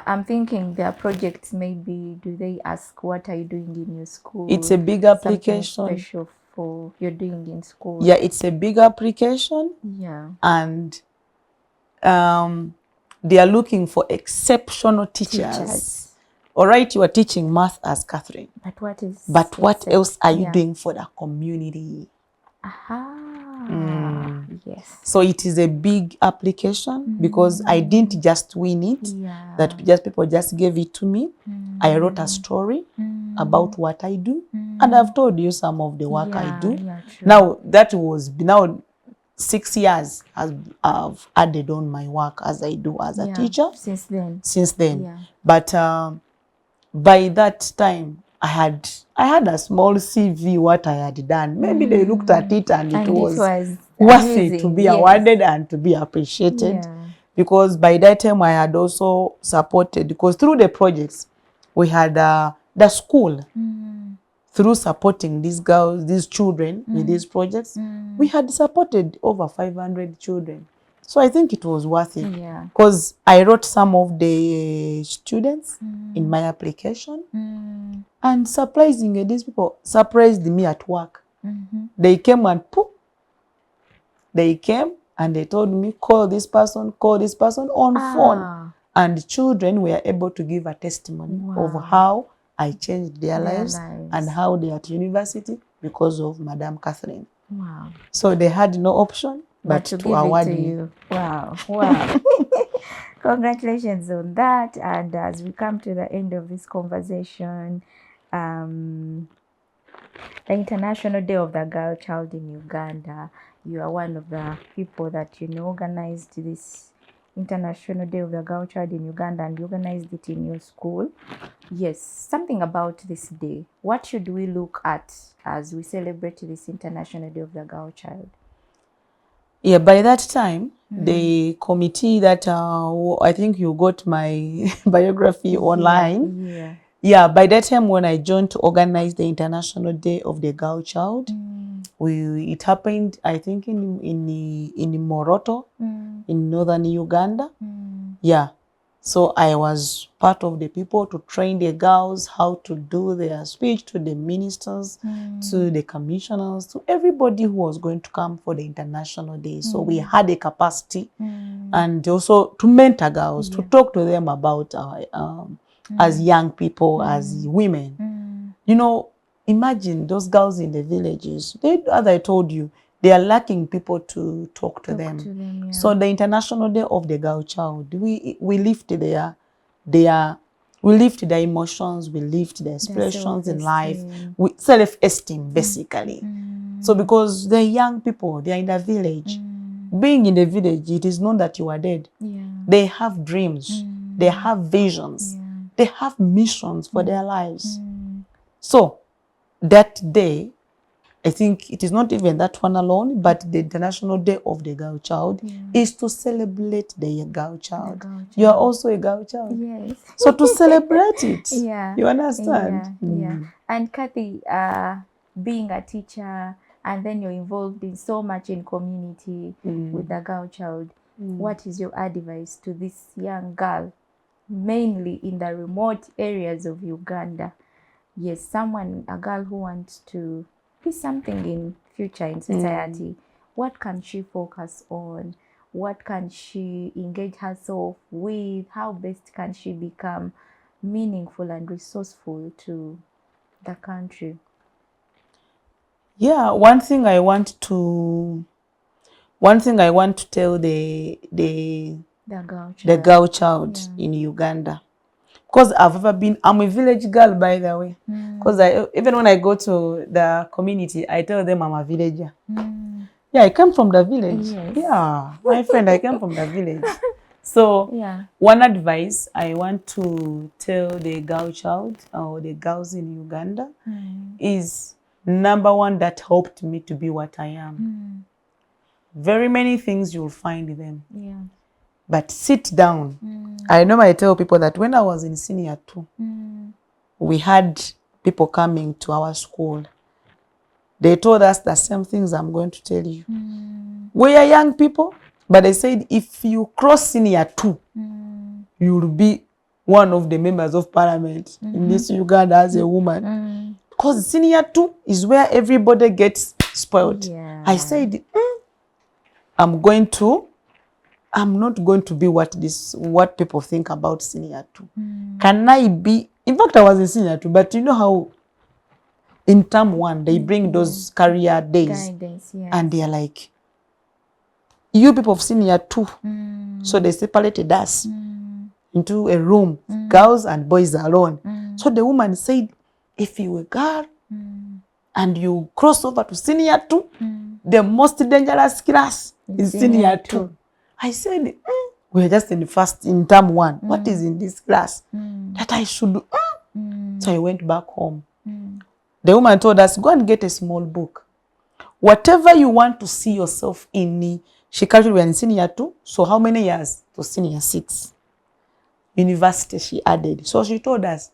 I'm thinking their projects, maybe, do they ask what are you doing in your school? It's a big application. Something special for you're doing in school. Yeah, it's a big application. And they are looking for exceptional teachers. All right, you are teaching math as Catherine. But what else are you doing for the community? Yes. So it is a big application because I didn't just win it. That people just gave it to me. I wrote a story about what I do, and I've told you some of the work I do. Now that was 6 years I've added on my work as I do as a teacher. Since then. But by that time, I had a small CV what I had done. Maybe they looked at it and it was worth it to be awarded and to be appreciated. Because by that time I had also supported, because through the projects we had the school, through supporting these girls, these children with these projects, we had supported over 500 children. So I think it was worth it, because I wrote some of the students in my application, and surprisingly, these people surprised me at work. They came and they told me, call this person on phone. And children were able to give a testimony of how I changed their lives and how they are at university because of Madam Catherine. So they had no option but to award me. Wow. Congratulations on that. And as we come to the end of this conversation, the International Day of the Girl Child in Uganda, you are one of the people that organized this International Day of the Girl Child in Uganda and you organized it in your school. Yes, something about this day. What should we look at as we celebrate this International Day of the Girl Child? Yeah, by that time, the committee that I think you got my biography online. Yeah. Yeah, by that time when I joined to organize the International Day of the Girl Child, it happened, I think, in Moroto, in northern Uganda. Yeah. So I was part of the people to train the girls how to do their speech to the ministers, to the commissioners, to everybody who was going to come for the International Day. So we had a capacity and also to mentor girls, to talk to them about as young people, as women. You know, imagine those girls in the villages. As I told you, they are lacking people to talk to them. Yeah. So the International Day of the Girl Child, we lift their we lift their emotions, we lift their expressions in life, with self-esteem basically. So because they're young people, they're in the village. Being in the village, it is known that you are dead. They have dreams, they have visions, they have missions for their lives. So that day, I think it is not even that one alone, but the International Day of the Girl Child is to celebrate the girl child. You are also a girl child. Yes. So to celebrate it. Yeah. You understand? Yeah. And Kathy, being a teacher, and then you're involved in so much in community with the girl child, what is your advice to this young girl, mainly in the remote areas of Uganda? Yes, a girl who wants to be something in future in society. What can she focus on? What can she engage herself with? How best can she become meaningful and resourceful to the country? Yeah, one thing I want to tell the girl child in Uganda, because I'm a village girl, by the way. Because even when I go to the community, I tell them I'm a villager. Yeah, I come from the village. Yes. Yeah, my friend, I come from the village. So one advice I want to tell the girl child or the girls in Uganda is, number one, that helped me to be what I am. Very many things you'll find them. Yeah. But sit down. I know I tell people that when I was in senior 2, we had people coming to our school. They told us the same things I'm going to tell you. We are young people, but they said if you cross senior 2, you'll be one of the members of parliament in this Uganda as a woman. Because senior 2 is where everybody gets spoiled. Yeah. I said, I'm not going to be what people think about senior 2. Can I be? In fact, I was in senior 2, but you know how in term 1 they bring those career days, guidance, and they are like, you people of senior 2. So they separated us into a room, girls and boys alone. So the woman said, if you were a girl and you cross over to senior 2, the most dangerous class is senior 2. I said, we're just in term 1. What is in this class that I should do? So I went back home. The woman told us, go and get a small book. Whatever you want to see yourself in. She currently were in senior 2. So how many years? To senior 6. University she added. So she told us.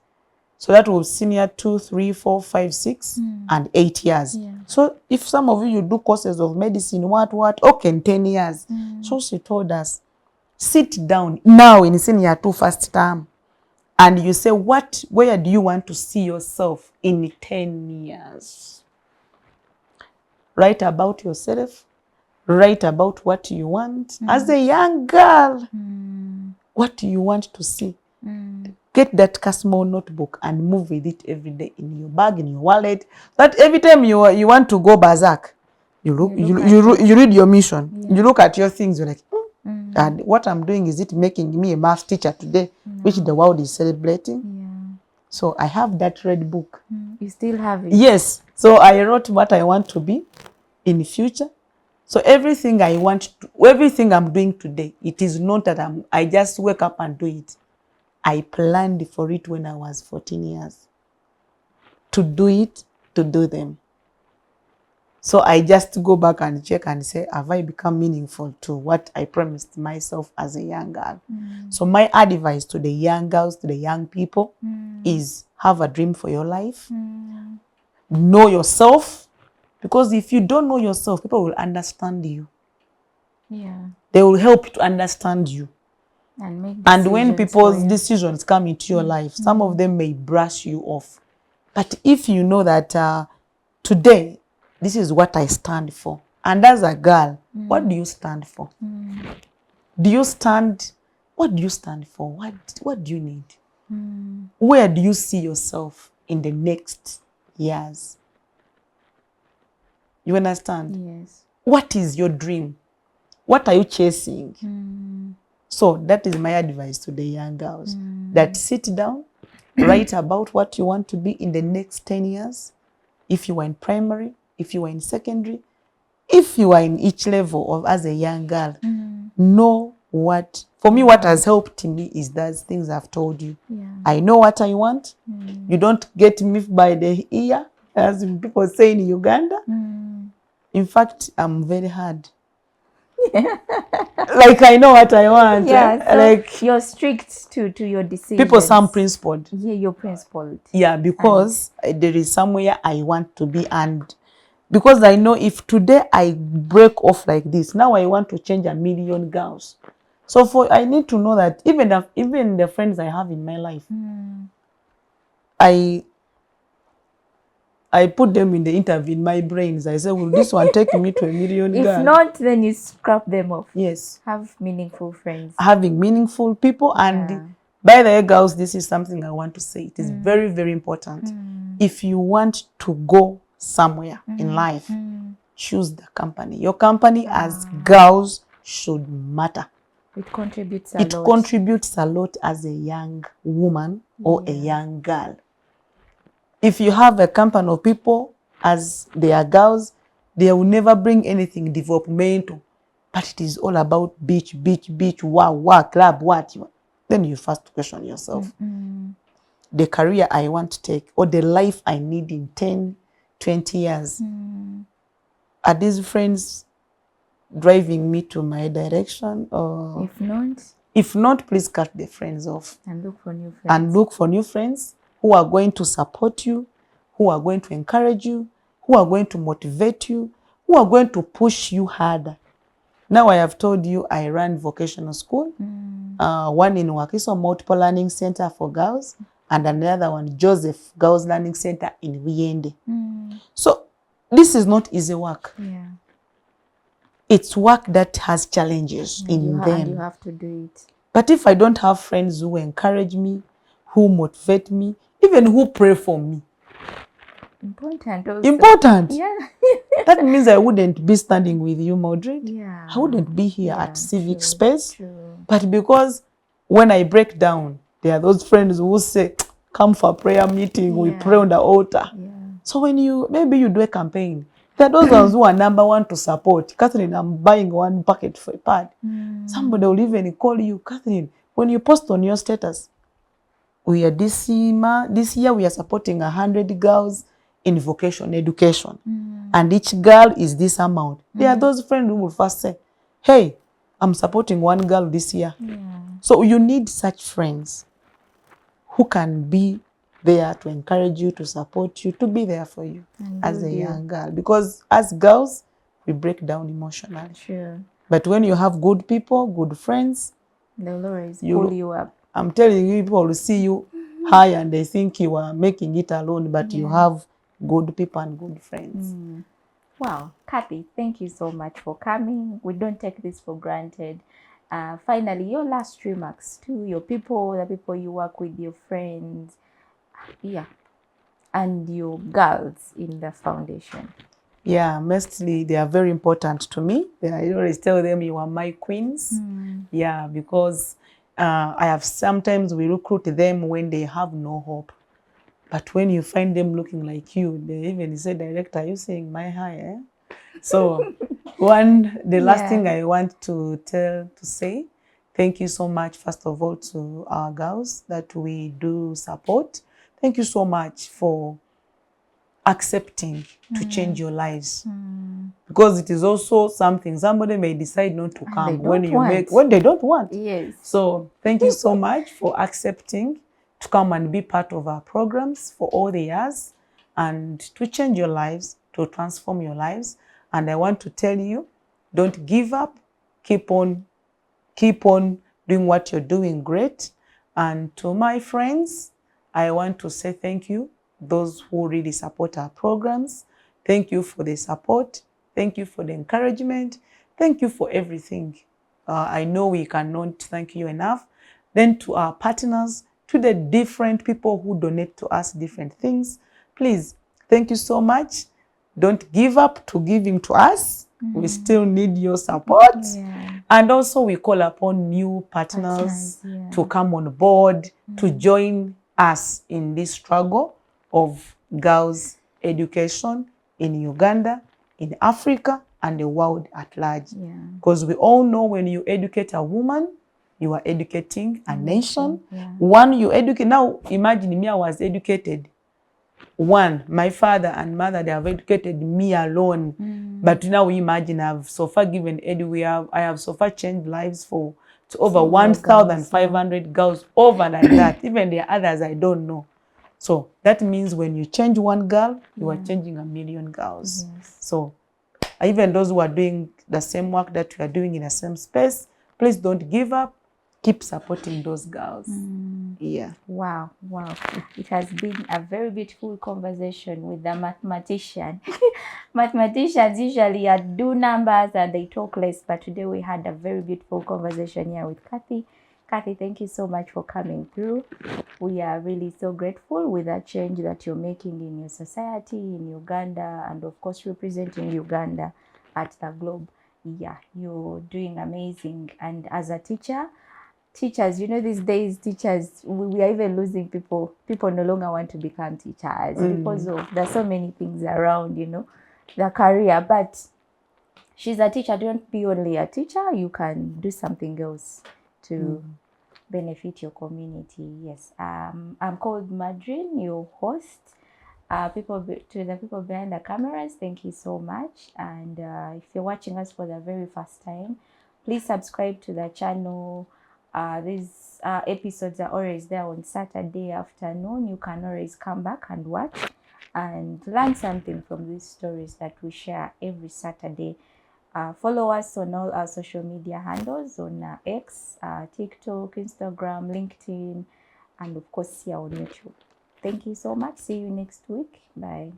So that was senior 2, 3, 4, 5, 6, and 8 years. Yeah. So if some of you do courses of medicine, okay, 10 years. So she told us, sit down now in senior 2 first term, and you say, where do you want to see yourself in 10 years? Write about yourself. Write about what you want. As a young girl, what do you want to see? Get that small notebook and move with it every day in your bag, in your wallet. That every time you want to go berserk, you read your mission. Yeah. You look at your things. You're like, and what I'm doing, is it making me a math teacher today, which the world is celebrating? Yeah. So I have that red book. You still have it? Yes. So I wrote what I want to be in the future. So everything I want, everything I'm doing today, it is not that I just wake up and do it. I planned for it when I was 14 years. To do it, to do them. So I just go back and check and say, have I become meaningful to what I promised myself as a young girl? So my advice to the young girls, to the young people is have a dream for your life. Know yourself. Because if you don't know yourself, people will understand you. Yeah. They will help you to understand you. And make decisions. And when people's decisions come into your life, some of them may brush you off. But if you know that today, this is what I stand for. And as a girl, what do you stand for? Do you stand, what do you stand for? What do you need? Where do you see yourself in the next years? You understand? Yes. What is your dream? What are you chasing? So that is my advice to the young girls. That sit down, write about what you want to be in the next 10 years. If you are in primary, if you are in secondary, if you are in each level of as a young girl, know what, for me, what has helped me is those things I've told you. Yeah. I know what I want. You don't get me by the ear, as people say in Uganda. In fact, I'm very hard. Like I know what I want. Yeah, so like you're strict to your decisions. People sound principled. Yeah, you're principled. Yeah, because there is somewhere I want to be, and because I know if today I break off like this, now I want to change 1,000,000 girls. So I need to know that even the friends I have in my life, I put them in the interview in my brains. I say, will this one take me to 1,000,000 girls? If not, then you scrap them off. Yes. Have meaningful friends. Having meaningful people. And by the way, girls, this is something I want to say. It is very, very important. If you want to go somewhere in life, choose the company. Your company as girls should matter. It contributes a lot. It contributes a lot as a young woman or a young girl. If you have a company of people as they are girls, they will never bring anything developmental. But it is all about beach, wow, club, what. Then you first question yourself. The career I want to take or the life I need in 10, 20 years. Are these friends driving me to my direction? Or if not, please cut the friends off. And look for new friends. And look for new friends who are going to support you, who are going to encourage you, who are going to motivate you, who are going to push you harder. Now I have told you I run vocational school, one in Wakiso Multiple Learning Center for Girls, and another one, Joseph Girls Learning Center in Wiyende. So this is not easy work. Yeah. It's work that has challenges in them. And you have to do it. But if I don't have friends who encourage me, who motivate me, even who pray for me. Important also. Important. Yeah. That means I wouldn't be standing with you, Mildred. Yeah. I wouldn't be here at Civic Space. True. But because when I break down, there are those friends who say, come for a prayer meeting, we pray on the altar. Yeah. So when maybe you do a campaign, there are those ones who are number one to support. Catherine, I'm buying one packet for a pad. Somebody will even call you, Catherine, when you post on your status, this year we are supporting 100 girls in vocational education. And each girl is this amount. There are those friends who will first say, hey, I'm supporting one girl this year. Yeah. So you need such friends who can be there to encourage you, to support you, to be there for you as a young girl. Because as girls, we break down emotionally. Sure. But when you have good people, good friends, they'll always pull you up. I'm telling you, people will see you high and they think you are making it alone, but you have good people and good friends. Wow, Kathy, thank you so much for coming. We don't take this for granted. Finally, your last remarks to your people, the people you work with, your friends, and your girls in the foundation. Yeah, mostly they are very important to me. I always tell them you are my queens. Yeah, because I have sometimes we recruit them when they have no hope. But when you find them looking like you, they even say, director, are you saying my high? So The last Yeah. thing I want to say, thank you so much, first of all, to our girls that we do support. Thank you so much for accepting to change your lives. Because it is also something somebody may decide not to come when they don't want. Yes. So thank you so much for accepting to come and be part of our programs for all the years and to change your lives, to transform your lives. And I want to tell you, don't give up. Keep on doing what you're doing great. And to my friends, I want to say thank you, those who really support our programs. Thank you for the support. Thank you for the encouragement. Thank you for everything. I know we cannot thank you enough. Then to our partners, to the different people who donate to us different things, please, thank you so much. Don't give up to giving to us. We still need your support. Yeah. And also we call upon new partners to come on board, to join us in this struggle of girls' education in Uganda, in Africa, and the world at large. Because we all know when you educate a woman, you are educating a nation. One, you educate. Now imagine me, I was educated. One, my father and mother, they have educated me alone. But now we imagine I've so far given I have so far changed lives to over 1,500 girls, over like that. Even the others I don't know. So that means when you change one girl, you are changing 1,000,000 girls. So even those who are doing the same work that we are doing in the same space, please don't give up. Keep supporting those girls. Yeah. Wow. It has been a very beautiful conversation with the mathematician. Mathematicians usually do numbers and they talk less, but today we had a very beautiful conversation here with Kathy. Kathy, thank you so much for coming through. We are really so grateful with the change that you're making in your society, in Uganda, and of course representing Uganda at the globe. Yeah, you're doing amazing. And as a teachers, these days teachers, we are even losing people. People no longer want to become teachers because of there's so many things around, the career. But she's a teacher. Don't be only a teacher. You can do something else to benefit your community. Yes. I'm called Madrin, your host. To the people behind the cameras, thank you so much. And if you're watching us for the very first time, please subscribe to the channel. These episodes are always there on Saturday afternoon. You can always come back and watch and learn something from these stories that we share every Saturday. Follow us on all our social media handles on X, TikTok, Instagram, LinkedIn, and of course here on YouTube. Thank you so much. See you next week. Bye.